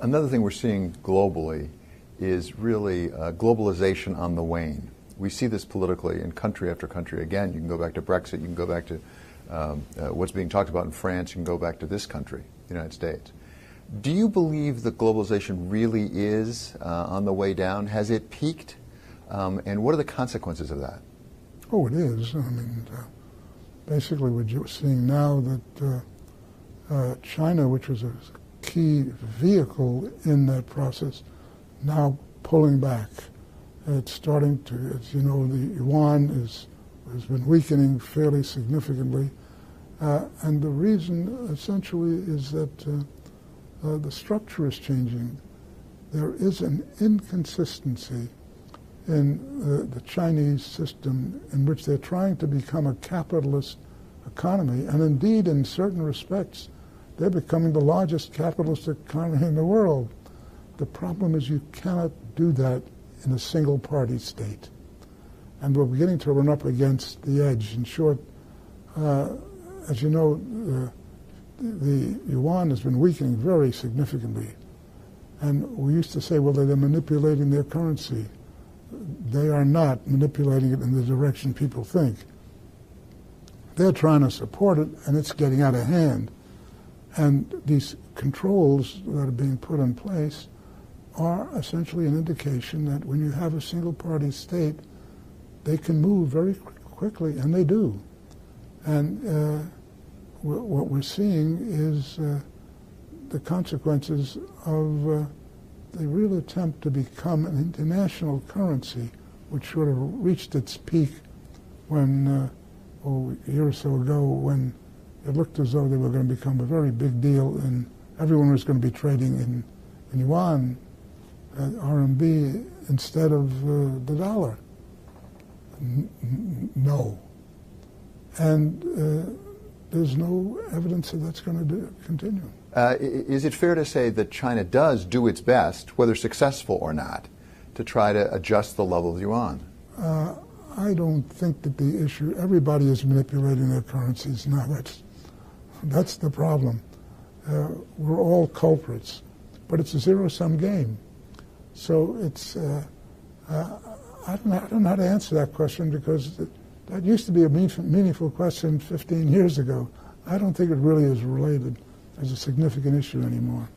Another thing we're seeing globally is really globalization on the wane. We see this politically in country after country. Again, you can go back to Brexit, you can go back to what's being talked about in France, you can go back to this country, the United States. Do you believe that globalization really is on the way down? Has it peaked? And what are the consequences of that? Oh, it is. I mean, basically what you're seeing now that China, which was a key vehicle in that process, now pulling back. It's starting to, as you know, the yuan has been weakening fairly significantly. And the reason essentially is that the structure is changing. There is an inconsistency in the Chinese system in which they're trying to become a capitalist economy, and indeed, in certain respects, they're becoming the largest capitalist economy in the world. The problem is you cannot do that in a single-party state. And we're beginning to run up against the edge. In short, as you know, the yuan has been weakening very significantly. And we used to say, well, they're manipulating their currency. They are not manipulating it in the direction people think. They're trying to support it, and it's getting out of hand. And these controls that are being put in place are essentially an indication that when you have a single-party state, they can move very quickly, and they do. And what we're seeing is the consequences of the real attempt to become an international currency, which sort of reached its peak when, a year or so ago, when it looked as though they were going to become a very big deal, and everyone was going to be trading in yuan, RMB, instead of the dollar. No. And there's no evidence that that's going to continue. Is it fair to say that China does do its best, whether successful or not, to try to adjust the level of yuan? I don't think that the issue, everybody is manipulating their currencies now. That's the problem. We're all culprits, but it's a zero-sum game. So it's, I don't know how to answer that question, because that used to be a meaningful question 15 years ago. I don't think it really is related as a significant issue anymore.